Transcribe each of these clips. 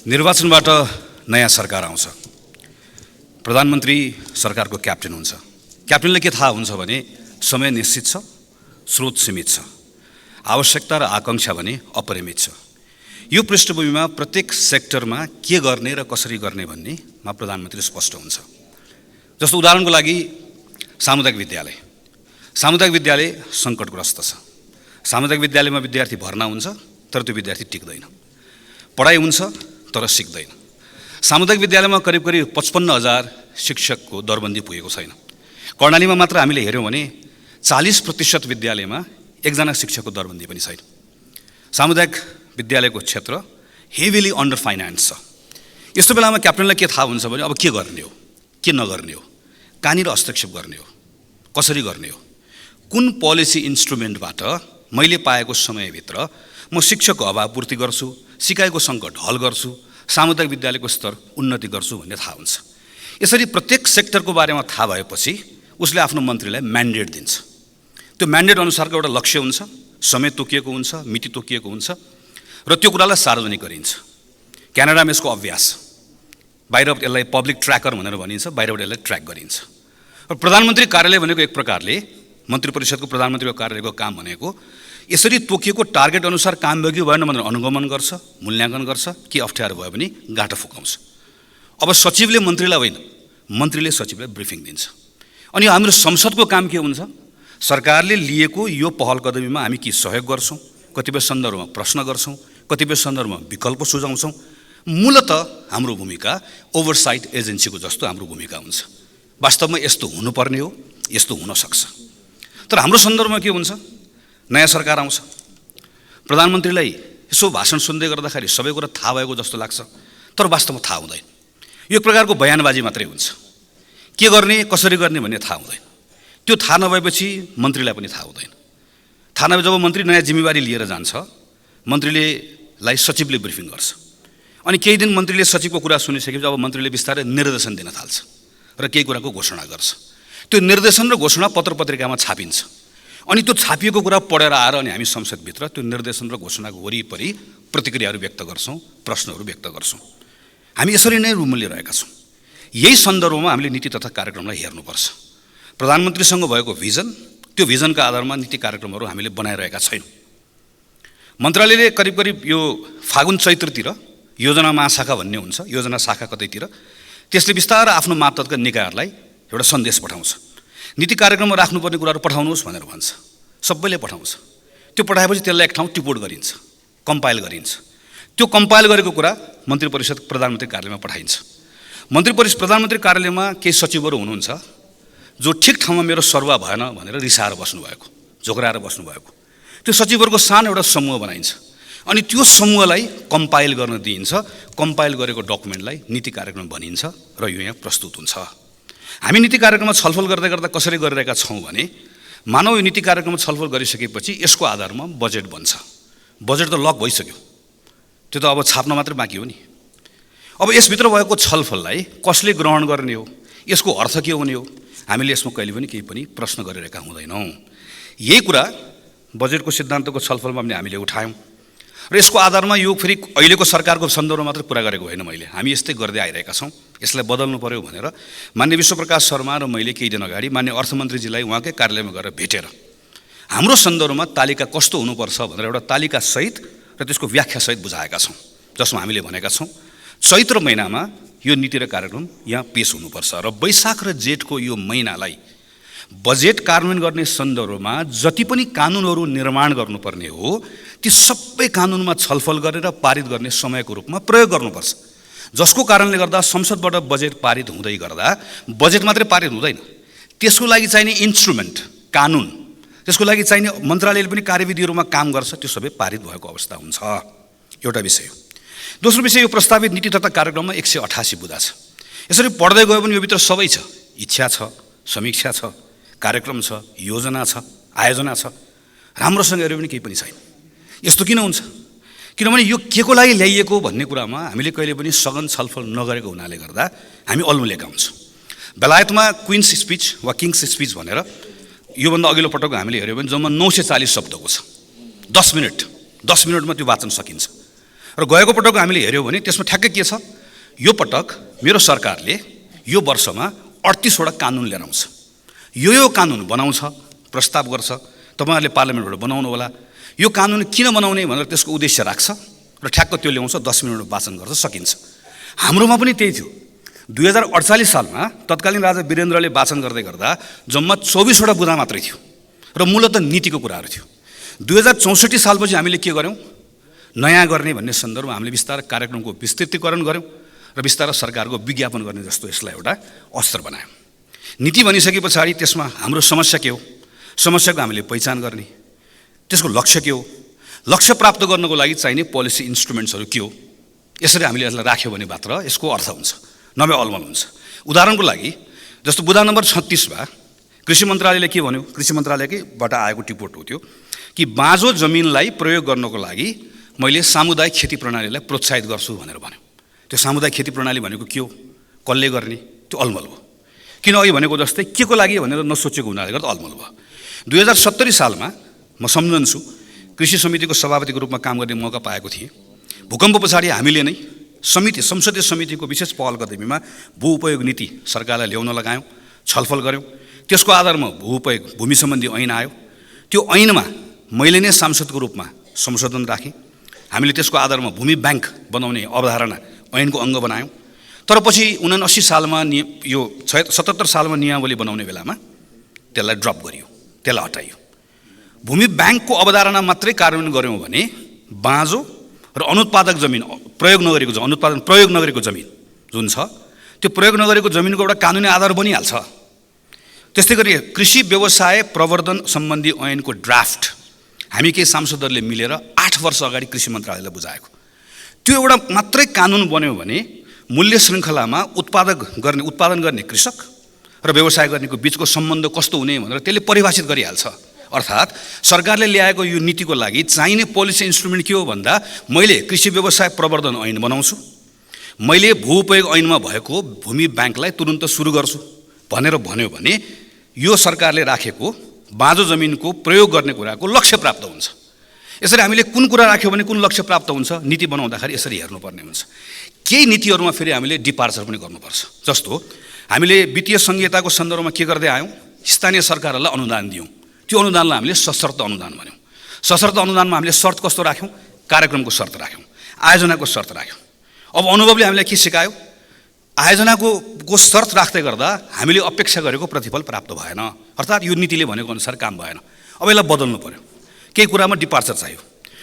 निर्वाचनबाट नयाँ सरकार आउँछ। प्रधानमन्त्री सरकारको क्याप्टेन हुन्छ। क्याप्टेनले के थाहा हुन्छ भने समय निश्चित छ, स्रोत सीमित छ, आवश्यकता र आकांक्षा भने अपरिमित छ। यो पृष्ठभूमिमा प्रत्येक सेक्टरमा के गर्ने र कसरी गर्ने भन्नेमा प्रधानमन्त्री स्पष्ट हुन्छ। जस्तो उदाहरणको लागि सामुदायिक विद्यालय। सामुदायिक विद्यालय सङ्कटग्रस्त छ। सामुदायिक विद्यालयमा विद्यार्थी भर्ना हुन्छ तर त्यो विद्यार्थी टिक्दैन। पढाइ हुन्छ तर सिक्दैन। सामुदायिक विद्यालयमा करिब 55,000 शिक्षकको दरबन्दी पुगेको छैन। कर्णालीमा मात्र हामीले हेऱ्यौँ भने 40% विद्यालयमा एकजना शिक्षकको दरबन्दी पनि छैन। सामुदायिक विद्यालयको क्षेत्र हेभिली अन्डर फाइनान्स छ। यस्तो बेलामा क्याप्टेनलाई के थाहा हुन्छ भने अब के गर्ने हो, के नगर्ने हो, कहाँनिर हस्तक्षेप गर्ने हो, कसरी गर्ने हो, कुन पोलिसी इन्स्ट्रुमेन्टबाट मैले पाएको समयभित्र म शिक्षकको अभाव पूर्ति गर्छु, सिकाइको सङ्कट हल गर्छु, सामुदायिक विद्यालयको स्तर उन्नति गर्छु भन्ने थाहा हुन्छ। यसरी प्रत्येक सेक्टरको बारेमा थाहा भएपछि उसले आफ्नो मन्त्रीलाई म्यान्डेट दिन्छ। त्यो म्यान्डेट अनुसारको एउटा लक्ष्य हुन्छ, समय तोकिएको हुन्छ, मिति तोकिएको हुन्छ र त्यो कुरालाई सार्वजनिक गरिन्छ। क्यानाडामा यसको अभ्यास, बाहिर यसलाई पब्लिक ट्र्याकर भनेर भनिन्छ, बाहिरबाट यसलाई ट्र्याक गरिन्छ। र प्रधानमन्त्री कार्यालय भनेको एक प्रकारले मन्त्री परिषदको प्रधानमन्त्रीको कार्यालयको काम भनेको यसरी तोकिएको टार्गेट अनुसार काम भयो कि भएन भनेर अनुगमन गर्छ, मूल्याङ्कन गर्छ, के अप्ठ्यारो भयो भने गाँठो फुकाउँछ। अब सचिवले मन्त्रीलाई होइन, मन्त्रीले सचिवलाई ब्रिफिङ दिन्छ। अनि हाम्रो संसदको काम के हुन्छ? सरकारले लिएको यो पहल कदमीमा हामी के सहयोग गर्छौँ, कतिपय सन्दर्भमा प्रश्न गर्छौँ, कतिपय सन्दर्भमा विकल्प सुझाउँछौँ। मूलतः हाम्रो भूमिका ओभरसाइट एजेन्सीको जस्तो हाम्रो भूमिका हुन्छ। वास्तवमा यस्तो हुनुपर्ने हो, यस्तो हुनसक्छ। तर हाम्रो सन्दर्भमा के हुन्छ? नयाँ सरकार आउँछ, प्रधानमन्त्रीलाई यसो भाषण सुन्दै गर्दाखेरि सबै कुरा थाहा भएको जस्तो लाग्छ, तर वास्तवमा थाहा हुँदैन। यो एक प्रकारको बयानबाजी मात्रै हुन्छ। के गर्ने, कसरी गर्ने भन्ने थाहा हुँदैन। त्यो थाहा नभएपछि मन्त्रीलाई पनि थाहा हुँदैन। थाहा नभए जब मन्त्री नयाँ जिम्मेवारी लिएर जान्छ, मन्त्रीलाई सचिवले ब्रिफिङ गर्छ। अनि केही दिन मन्त्रीले सचिवको कुरा सुनिसकेपछि अब मन्त्रीले बिस्तारै निर्देशन दिन थाल्छ र केही कुराको घोषणा गर्छ। त्यो निर्देशन र घोषणा पत्र पत्रिकामा छापिन्छ। अनि त्यो छापिएको कुरा पढेर आएर अनि हामी संसदभित्र त्यो निर्देशन र घोषणाको वरिपरि प्रतिक्रियाहरू व्यक्त गर्छौँ, प्रश्नहरू व्यक्त गर्छौँ। हामी यसरी नै रुमलिरहेका छौँ। यही सन्दर्भमा हामीले नीति तथा कार्यक्रमलाई हेर्नुपर्छ। प्रधानमन्त्रीसँग भएको भिजन, त्यो भिजनका आधारमा नीति कार्यक्रमहरू हामीले बनाइरहेका छैनौँ। मन्त्रालयले करिब यो फागुन चैत्रतिर योजना महाशाखा भन्ने हुन्छ, योजना शाखा कतैतिर, त्यसले बिस्तारै आफ्नो मातहतका निकायहरूलाई एउटा सन्देश पठाउँछ। नीति कार्यक्रममा राख्नुपर्ने कुराहरू पठाउनुहोस् भनेर भन्छ। सबैले पठाउँछ। त्यो पठाएपछि त्यसलाई एक ठाउँ टिपोट गरिन्छ, कम्पाइल गरिन्छ। त्यो कम्पाइल गरेको कुरा मन्त्री परिषद प्रधानमन्त्री कार्यालयमा पठाइन्छ। प्रधानमन्त्री कार्यालयमा केही सचिवहरू हुनुहुन्छ जो ठिक ठाउँमा मेरो सरुवा भएन भनेर रिसाएर बस्नुभएको, झोक्राएर बस्नुभएको। त्यो सचिवहरूको सानो एउटा समूह बनाइन्छ। अनि त्यो समूहलाई कम्पाइल गर्न दिइन्छ। कम्पाइल गरेको डकुमेन्टलाई नीति कार्यक्रम भनिन्छ र यो यहाँ प्रस्तुत हुन्छ। हामी नीति कार्यक्रममा छलफल गर्दै गर्दा कसरी गरिरहेका छौँ भने, मानव यो नीति कार्यक्रममा छलफल गरिसकेपछि यसको आधारमा बजेट बन्छ। बजेट त लक भइसक्यो, त्यो त अब छाप्न मात्रै बाँकी हो नि। अब यसभित्र भएको छलफललाई कसले ग्रहण गर्ने हो, यसको अर्थ के हुने हो, हामीले यसमा कहिले पनि केही पनि प्रश्न गरिरहेका हुँदैनौँ। यही कुरा बजेटको सिद्धान्तको छलफलमा पनि हामीले उठायौँ र यसको आधारमा यो फेरि अहिलेको सरकारको सन्दर्भमा मात्र कुरा गरेको होइन मैले, हामी यस्तै गर्दै आइरहेका छौँ। यसलाई बदल्नु पर्यो भनेर मान्य विश्वप्रकाश शर्मा र मैले केही दिन अगाडि मान्य अर्थमन्त्रीजीलाई उहाँकै कार्यालयमा गएर भेटेर हाम्रो सन्दर्भमा तालिका कस्तो हुनुपर्छ भनेर एउटा तालिकासहित र त्यसको व्याख्यासहित बुझाएका छौँ, जसमा हामीले भनेका छौँ चैत्र महिनामा यो नीति र कार्यक्रम यहाँ पेश हुनुपर्छ र वैशाख र जेठको यो महिनालाई बजेट कार्यान्वयन गर्ने सन्दर्भमा जति पनि कानुनहरू निर्माण गर्नुपर्ने हो ती सबै कानुनमा छलफल गरेर पारित गर्ने समयको रूपमा प्रयोग गर्नुपर्छ। जसको कारणले गर्दा संसदबाट बजेट पारित हुँदै गर्दा बजेट मात्रै पारित हुँदैन, त्यसको लागि चाहिने इन्स्ट्रुमेन्ट, कानुन, त्यसको लागि चाहिने मन्त्रालयले पनि कार्यविधिहरूमा काम गर्छ, त्यो सबै पारित भएको अवस्था हुन्छ। एउटा विषय हो। दोस्रो विषय, यो प्रस्तावित नीति तथा कार्यक्रममा 188 बुँदा छ। यसरी पढ्दै गयो भने यो भित्र सबै छ। इच्छा छ, समीक्षा छ, कार्यक्रम छ, योजना छ, आयोजना छ। राम्रोसँग हेऱ्यो भने केही पनि छैन। यस्तो किन हुन्छ? किनभने यो के को लागि ल्याइएको भन्ने कुरामा हामीले कहिले पनि सघन छलफल नगरेको हुनाले गर्दा हामी अल्मुलेका हुन्छौँ। बेलायतमा क्विन्स स्पिच वा किङ्स स्पिच भनेर योभन्दा अघिल्लो पटक हामीले हेऱ्यौँ भने जम्मा 940 शब्दको छ। 10 मिनटमा त्यो वाचन सकिन्छ। र गएको पटक हामीले हेऱ्यौँ भने त्यसमा ठ्याक्कै के छ, यो पटक मेरो सरकारले यो वर्षमा 38वटा कानुन लिएर आउँछ। यो कानुन बनाउँछ, प्रस्ताव गर्छ, तपाईँहरूले पार्लियामेन्टबाट बनाउनु होला। यो कानुन किन बनाउने भनेर त्यसको उद्देश्य राख्छ र ठ्याक्क त्यो ल्याउँछ, 10 मिनटमा वाचन गर्छ, सकिन्छ। हाम्रोमा पनि त्यही थियो। 2048 सालमा तत्कालीन राजा वीरेन्द्रले वाचन गर्दै गर्दा जम्मा 24वटा बुँदा मात्रै थियो र मूलतः नीतिको कुराहरू थियो। 2064 सालपछि हामीले के गर्यौँ, नयाँ गर्ने भन्ने सन्दर्भमा हामीले बिस्तारै कार्यक्रमको विस्तृतीकरण गर्यौँ र बिस्तारै सरकारको विज्ञापन गर्ने जस्तो यसलाई एउटा अस्त्र बनायौँ। नीति भनिसके पछाडि त्यसमा हाम्रो समस्या के हो, समस्याको हामीले पहिचान गर्ने, त्यसको लक्ष्य के हो, लक्ष्य प्राप्त गर्नको लागि चाहिने पोलिसी इन्स्ट्रुमेन्ट्सहरू के हो, यसरी हामीले यसलाई राख्यो भने मात्र यसको अर्थ हुन्छ, नभए अलमल हुन्छ। उदाहरणको लागि जस्तो बुँदा नम्बर 36मा कृषि मन्त्रालयले के भन्यो, कृषि मन्त्रालयकैबाट आएको टिपोट हो त्यो कि बाँझो जमिनलाई प्रयोग गर्नको लागि मैले सामुदायिक खेती प्रणालीलाई प्रोत्साहित गर्छु भनेर भन्यो। त्यो सामुदायिक खेती प्रणाली भनेको के हो, कसले गर्ने, त्यो अलमल हो। किन अघि भनेको जस्तै के को लागि भनेर नसोचेको हुनाले गर्दा अलमल भयो। 2070 सालमा म सम्झन्छु कृषि समितिको सभापतिको रूपमा काम गर्ने मौका पाएको थिएँ। भूकम्प पछाडि हामीले नै संसदीय समितिको विशेष पहल कदमीमा भू उपयोग नीति सरकारलाई ल्याउन लगायौँ, छलफल गऱ्यौँ। त्यसको आधारमा भूमि सम्बन्धी ऐन आयो। त्यो ऐनमा मैले नै सांसदको रूपमा संशोधन राखेँ। हामीले त्यसको आधारमा भूमि ब्याङ्क बनाउने अवधारणा ऐनको अङ्ग बनायौँ। तर पछि 79 सालमा यो 77 सालमा नियमावली बनाउने बेलामा त्यसलाई ड्रप गरियो, त्यसलाई हटाइयो। भूमि ब्याङ्कको अवधारणा मात्रै कार्यान्वयन गऱ्यौँ भने बाँझो र अनुत्पादक जमिन प्रयोग नगरेको जमिन जुन छ त्यो प्रयोग नगरेको जमिनको एउटा कानुनी आधार बनिहाल्छ। त्यस्तै गरी कृषि व्यवसाय प्रवर्धन सम्बन्धी ऐनको ड्राफ्ट हामी केही सांसदहरूले मिलेर 8 वर्ष अगाडि कृषि मन्त्रालयलाई बुझाएको। त्यो एउटा मात्रै कानुन बन्यो भने मूल्य श्रृङ्खलामा उत्पादन गर्ने कृषक र व्यवसाय गर्नेको बिचको सम्बन्ध कस्तो हुने भनेर त्यसले परिभाषित गरिहाल्छ। अर्थात् सरकारले ल्याएको यो नीतिको लागि चाहिने पोलिसी इन्स्ट्रुमेन्ट के हो भन्दा मैले कृषि व्यवसाय प्रवर्धन ऐन बनाउँछु, मैले भू उपयोग ऐनमा भएको भूमि ब्याङ्कलाई तुरुन्त सुरु गर्छु भनेर भन्यो भने यो सरकारले राखेको बाँझो जमिनको प्रयोग गर्ने कुराको लक्ष्य प्राप्त हुन्छ। यसरी हामीले कुन कुरा राख्यो भने कुन लक्ष्य प्राप्त हुन्छ, नीति बनाउँदाखेरि यसरी हेर्नुपर्ने हुन्छ। केही नीतिहरूमा फेरि हामीले डिपार्चर पनि गर्नुपर्छ। जस्तो हामीले वित्तीय संहिताको सन्दर्भमा के गर्दै आयौँ, स्थानीय सरकारहरूलाई अनुदान दियौँ। त्यो अनुदानलाई हामीले सशर्त अनुदान भन्यौँ। सशर्त अनुदानमा हामीले शर्त कस्तो राख्यौँ, कार्यक्रमको शर्त राख्यौँ, आयोजनाको शर्त राख्यौँ। अब अनुभवले हामीलाई के सिकायो, आयोजनाको शर्त राख्दै गर्दा हामीले अपेक्षा गरेको प्रतिफल प्राप्त भएन, अर्थात् यो नीतिले भनेको अनुसार काम भएन। अब यसलाई बदल्नु पर्यो, केही कुरामा डिपार्चर चाहियो।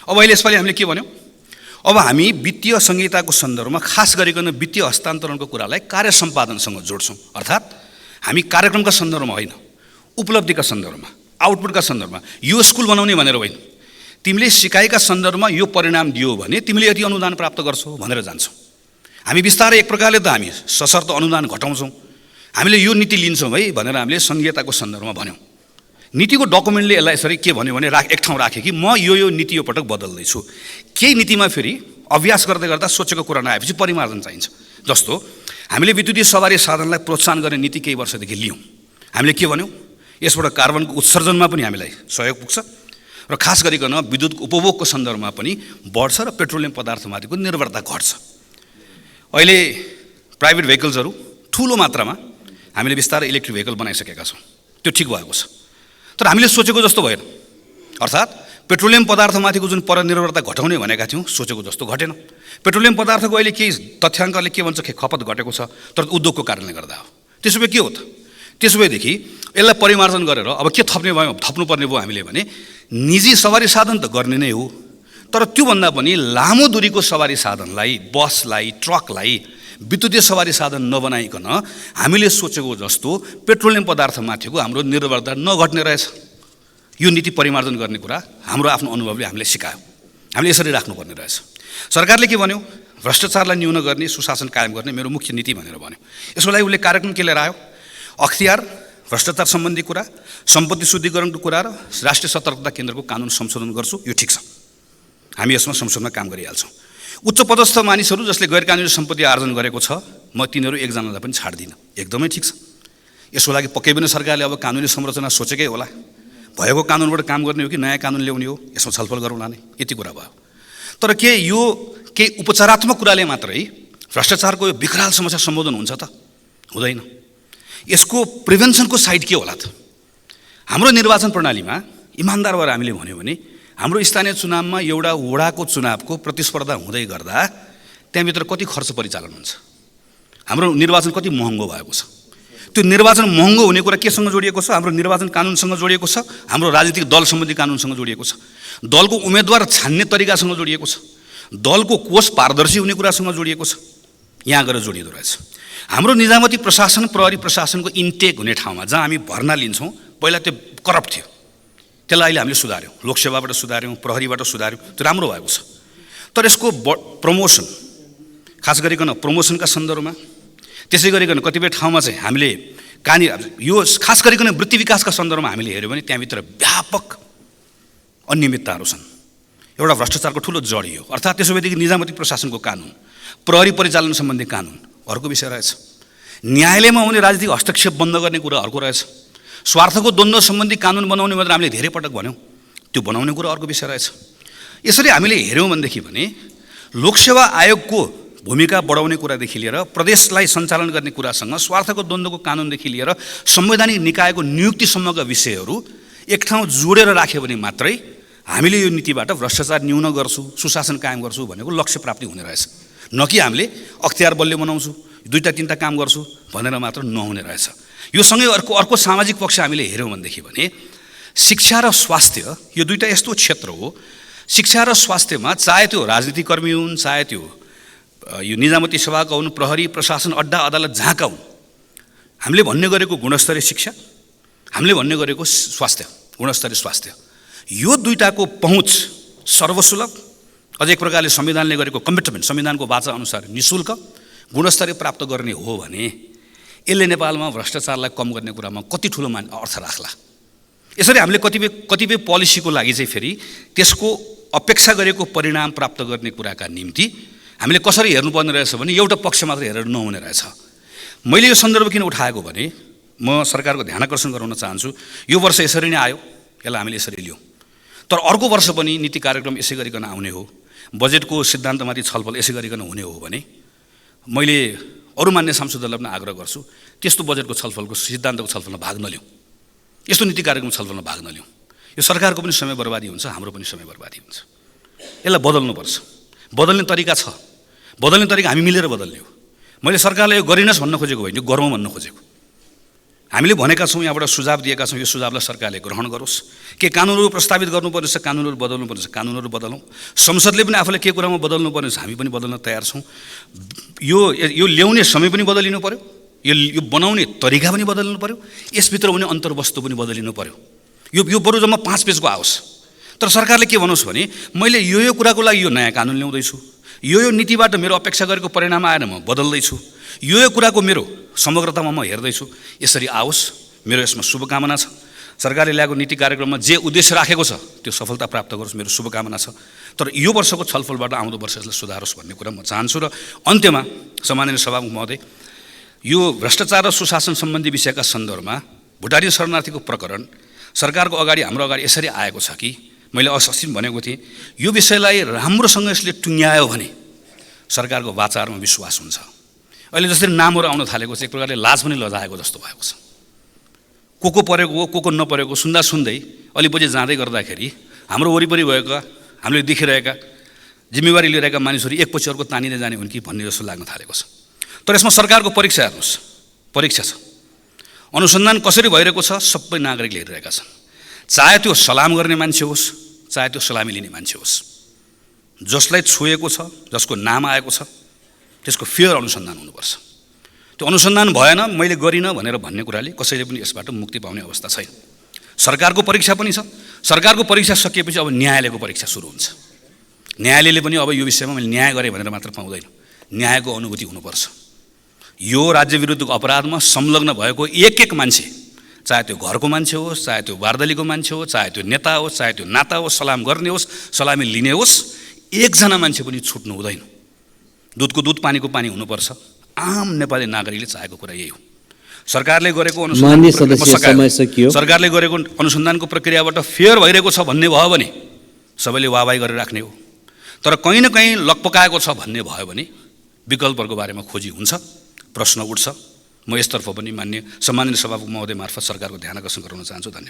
अब अहिले यसपालि हामीले के भन्यौँ, अब हामी वित्तीय संहिताको सन्दर्भमा खास गरिकन वित्तीय हस्तान्तरणको कुरालाई कार्य सम्पादनसँग जोड्छौँ। अर्थात् हामी कार्यक्रमका सन्दर्भमा होइन, उपलब्धिका सन्दर्भमा, आउटपुटका सन्दर्भमा, यो स्कुल बनाउने भनेर होइन, तिमीले सिकाइका सन्दर्भमा यो परिणाम दियो भने तिमीले यति अनुदान प्राप्त गर्छौ भनेर जान्छौ। हामी बिस्तारै एक प्रकारले त हामी सशर्त अनुदान घटाउँछौँ, हामीले यो नीति लिन्छौँ है भनेर हामीले संहिताको सन्दर्भमा भन्यौँ। नीतिको डकुमेन्टले यसलाई यसरी के भन्यो भने एक ठाउँ राखेँ कि म यो नीति यो पटक बदल्दैछु। केही नीतिमा फेरि अभ्यास गर्दै गर्दा सोचेको कुरा नआएपछि परिमार्जन चाहिन्छ। जस्तो हामीले विद्युतीय सवारी साधनलाई प्रोत्साहन गर्ने नीति केही वर्षदेखि लियौँ। हामीले के भन्यौँ, यसबाट कार्बनको उत्सर्जनमा पनि हामीलाई सहयोग पुग्छ र खास गरिकन विद्युत उपभोगको सन्दर्भमा पनि बढ्छ र पेट्रोलियम पदार्थमाथिको निर्भरता घट्छ। अहिले प्राइभेट भेहिकल्सहरू ठुलो मात्रामा हामीले बिस्तारै इलेक्ट्रिक भेहिकल बनाइसकेका छौँ, त्यो ठिक भएको छ। तर हामीले सोचेको जस्तो भएन, अर्थात् पेट्रोलियम पदार्थमाथिको जुन परनिर्भरता घटाउने भनेका थियौँ सोचेको जस्तो घटेन। पेट्रोलियम पदार्थको अहिले केही तथ्याङ्कले के भन्छ, खपत घटेको छ, तर उद्योगको कारणले गर्दा हो। त्यसो भए के हो त, त्यसो भएदेखि यसलाई परिमार्जन गरेर अब के थप्नुपर्ने भयो हामीले भने निजी सवारी साधन त गर्ने नै हो, तर त्योभन्दा पनि लामो दूरीको सवारी साधनलाई, बसलाई, ट्रकलाई विद्युतीय सवारी साधन नबनाइकन हामीले सोचेको जस्तो पेट्रोलियम पदार्थमाथिको हाम्रो निर्भरता नघट्ने रहेछ। यो नीति परिमार्जन गर्ने कुरा हाम्रो आफ्नो अनुभवले हामीले सिकायो। हामीले यसरी राख्नुपर्ने रहेछ। सरकारले के भन्यो, भ्रष्टाचारलाई न्यून गर्ने, सुशासन कायम गर्ने मेरो मुख्य नीति भनेर भन्यो। यसको लागि उसले कार्यक्रम के लिएर आयो, अख्तियार, भ्रष्टाचार सम्बन्धी कुरा, सम्पत्ति शुद्धिकरणको कुरा र राष्ट्रिय सतर्कता केन्द्रको कानुन संशोधन गर्छु, यो ठिक छ, हामी यसमा संशोधनमा काम गरिहाल्छौँ। उच्च पदस्थ मानिसहरू जसले गैर कानुनी सम्पत्ति आर्जन गरेको छ, म तिनीहरू एकजनालाई पनि छाड्दिनँ, एकदमै ठिक छ। यसको लागि पक्कै पनि सरकारले अब कानुनी संरचना सोचेकै होला, भएको कानुनबाट काम गर्ने हो कि नयाँ कानुन ल्याउने हो, यसमा छलफल गरौँला नै, यति कुरा भयो। तर के यो केही उपचारात्मक कुराले मात्रै भ्रष्टाचारको यो विकराल समस्या सम्बोधन हुन्छ त? हुँदैन। यसको प्रिभेन्सनको साइड के होला त? हाम्रो निर्वाचन प्रणालीमा इमानदार भएर हामीले भन्यो भने हाम्रो स्थानीय चुनावमा एउटा वडाको चुनावको प्रतिस्पर्धा हुँदै गर्दा त्यहाँभित्र कति खर्च परिचालन हुन्छ? हाम्रो निर्वाचन कति महँगो भएको छ? त्यो निर्वाचन महँगो हुने कुरा केसँग जोडिएको छ? हाम्रो निर्वाचन कानुनसँग जोडिएको छ, हाम्रो राजनीतिक दल सम्बन्धी कानुनसँग जोडिएको छ, दलको उम्मेदवार छान्ने तरिकासँग जोडिएको छ, दलको कोष पारदर्शी हुने कुरासँग जोडिएको छ। यहाँ गएर जोडिँदो रहेछ। हाम्रो निजामती प्रशासन, प्रहरी प्रशासनको इन्टेक हुने ठाउँमा जहाँ हामी भर्ना लिन्छौँ, पहिला त्यो करप्ट थियो, त्यसलाई अहिले हामीले सुधार्यौँ, लोकसेवाबाट सुधार्यौँ, प्रहरीबाट सुधार्यौँ, त्यो राम्रो भएको छ। तर यसको प्रमोसन, खास गरिकन प्रमोसनका सन्दर्भमा, त्यसै गरिकन कतिपय ठाउँमा चाहिँ हामीले यो खास गरिकन वृत्ति विकासका सन्दर्भमा हामीले हेऱ्यौँ भने त्यहाँभित्र व्यापक अनियमितताहरू छन्। एउटा भ्रष्टाचारको ठुलो जडी हो। अर्थात् त्यसो भएदेखि निजामती प्रशासनको कानुन, प्रहरी परिचालन सम्बन्धी कानुन अर्को विषय रहेछ, न्यायालयमा हुने राजनीतिक हस्तक्षेप बन्द गर्ने कुरा अर्को रहेछ, स्वार्थको द्वन्द्व सम्बन्धी कानुन बनाउने भनेर हामीले धेरै पटक भन्यौँ, त्यो बनाउने कुरा अर्को विषय रहेछ। यसरी हामीले हेऱ्यौँ भनेदेखि भने लोकसेवा आयोगको भूमिका बढाउने कुरादेखि लिएर प्रदेशलाई सञ्चालन गर्ने कुरासँग स्वार्थको द्वन्द्वको कानुनदेखि लिएर संवैधानिक निकायको नियुक्तिसम्मका विषयहरू एक ठाउँ जोडेर राख्यो भने मात्रै हामीले यो नीतिबाट भ्रष्टाचार न्यून गर्छु, सुशासन कायम गर्छु भनेको लक्ष्य प्राप्ति हुने रहेछ। न कि हामीले अख्तियार बलियो बनाउँछु, दुईटा तिनवटा काम गर्छु भनेर मात्र नहुने रहेछ। यो सँगै अर्को सामाजिक पक्ष हामीले हेऱ्यौँ भनेदेखि भने शिक्षा र स्वास्थ्य यो दुईटा यस्तो क्षेत्र हो, शिक्षा र स्वास्थ्यमा चाहे त्यो राजनीतिक कर्मी हुन्, चाहे त्यो यो निजामती सेवाका हुन्, प्रहरी प्रशासन अड्डा अदालत जहाँका हुन्, हामीले भन्ने गरेको गुणस्तरीय शिक्षा, हामीले भन्ने गरेको स्वास्थ्य, गुणस्तरीय स्वास्थ्य, यो दुईटाको पहुँच सर्वसुलभ, अझ एक प्रकारले संविधानले गरेको कमिटमेन्ट, संविधानको वाचा अनुसार निःशुल्क गुणस्तरीय प्राप्त गर्ने हो भने यसले नेपालमा भ्रष्टाचारलाई कम गर्ने कुरामा कति ठुलो अर्थ राख्ला। यसरी हामीले कतिपय पोलिसीको लागि चाहिँ फेरि त्यसको अपेक्षा गरेको परिणाम प्राप्त गर्ने कुराका निम्ति हामीले कसरी हेर्नुपर्ने रहेछ भने एउटा पक्ष मात्र हेरेर नहुने रहेछ। मैले यो सन्दर्भ किन उठाएको भने म सरकारको ध्यानाकर्षण गराउन चाहन्छु, यो वर्ष यसरी नै आयो, यसलाई हामीले यसरी लियौँ, तर अर्को वर्ष पनि नीति कार्यक्रम यसै गरिकन आउने हो, बजेटको सिद्धान्तमाथि छलफल यसै गरिकन हुने हो भने मैले अरू मान्य सांसदहरूलाई पनि आग्रह गर्छु त्यस्तो बजेटको छलफलको सिद्धान्तको छलफलमा भाग नलिउँ, यस्तो नीति कार्यक्रम छलफलमा भाग नलिउँ। यो सरकारको पनि समय बर्बादी हुन्छ, हाम्रो पनि समय बर्बादी हुन्छ। यसलाई बदल्नुपर्छ। बदल्ने तरिका छ, बदल्ने तरिका हामी मिलेर बदल्ने हो। मैले सरकारलाई यो गरिनस् भन्न खोजेको होइन, यो गरौँ भन्न खोजेको। हामीले भनेका छौँ, यहाँबाट सुझाव दिएका छौँ, यो सुझावलाई सरकारले ग्रहण गरोस्। के कानुनहरू प्रस्तावित गर्नुपर्ने छ, कानुनहरू बदल्नुपर्ने छ, कानुनहरू बदलौँ। संसदले पनि आफूले के कुरामा बदल्नुपर्ने छ हामी पनि बदल्न तयार छौँ। यो ल्याउने समय पनि बदलिनु पर्यो, यो बनाउने तरिका पनि बदलिनु पर्यो, यसभित्र हुने अन्तर्वस्तु पनि बदलिनु पर्यो। यो बरु जम्मा 5 पेजको आओस्, तर सरकारले के भन्नुहोस् भने मैले यो कुराको लागि यो नयाँ कानुन ल्याउँदैछु, यो नीतिबाट मेरो अपेक्षा गरेको परिणाम आएर म बदल्दैछु, यो कुराको मेरो समग्रतामा म हेर्दैछु, यसरी आओस्। मेरो यसमा शुभकामना छ। सरकारले ल्याएको नीति कार्यक्रममा जे उद्देश्य राखेको छ त्यो सफलता प्राप्त गरोस्, मेरो शुभकामना छ। तर यो वर्षको छलफलबाट आउँदो वर्ष यसलाई सुधारोस् भन्ने कुरा म चाहन्छु। र अन्त्यमा सम्माननीय सभामुख महोदय, यो भ्रष्टाचार र सुशासन सम्बन्धी विषयका सन्दर्भमा भुटानी शरणार्थीको प्रकरण सरकारको अगाडि, हाम्रो अगाडि यसरी आएको छ कि मैले अस्ति भनेको थिएँ, यो विषयलाई राम्रोसँग यसले टुङ्ग्यायो भने सरकारको वाचाहरूमा विश्वास हुन्छ। अहिले जसरी नामहरू आउन थालेको छ, एक प्रकारले लाज पनि लजाएको जस्तो भएको छ। को परेको हो, को नपरेको सुन्दा सुन्दै अलि पछि जाँदै गर्दाखेरि हाम्रो वरिपरि भएका, हामीले देखिरहेका, जिम्मेवारी लिइरहेका मानिसहरू एकपछि अर्को तानिँदै जाने हुन् कि भन्ने जस्तो लाग्न थालेको छ। तर यसमा सरकारको परीक्षा हेर्नुहोस्, परीक्षा छ, अनुसन्धान कसरी भइरहेको छ सबै नागरिकले हेरिरहेका छन्। चाहे त्यो सलाम गर्ने मान्छे होस्, चाहे त्यो सलामी लिने मान्छे होस्, जसलाई छोएको छ, जसको नाम आएको छ, त्यसको फेयर अनुसन्धान हुनुपर्छ। त्यो अनुसन्धान भएन, मैले गरिनँ भनेर भन्ने कुराले कसैले पनि यसबाट मुक्ति पाउने अवस्था छैन। सरकारको परीक्षा पनि छ। सरकारको परीक्षा सकिएपछि अब न्यायालयको परीक्षा सुरु हुन्छ। न्यायालयले पनि अब यो विषयमा मैले न्याय गरेँ भनेर मात्र पाउँदैन, न्यायको अनुभूति हुनुपर्छ। यो राज्य विरुद्धको अपराधमा संलग्न भएको एक मान्छे, चाहे त्यो घरको मान्छे होस्, चाहे त्यो वार्दलीको मान्छे होस्, चाहे त्यो नेता होस्, चाहे त्यो नाता होस्, सलाम गर्ने होस्, सलामी लिने होस्, एकजना मान्छे पनि छुट्नु हुँदैन। दुधको दुध, पानीको पानी हुनुपर्छ। आम नेपाली नागरिकले चाहेको कुरा यही हो। सरकारले गरेको अनुसन्धानको प्रक्रियाबाट फेयर भइरहेको छ भन्ने भयो भने सबैले वाहवाही गरेर राख्ने हो। तर कहीँ न कहीँ लकपकाएको छ भन्ने भयो भने विकल्पहरूको बारेमा खोजी हुन्छ, प्रश्न उठ्छ। म यसतर्फ पनि सम्माननीय सभामुख महोदय मार्फत सरकारको ध्यान आकर्षण गराउन चाहन्छु। धन्यवाद।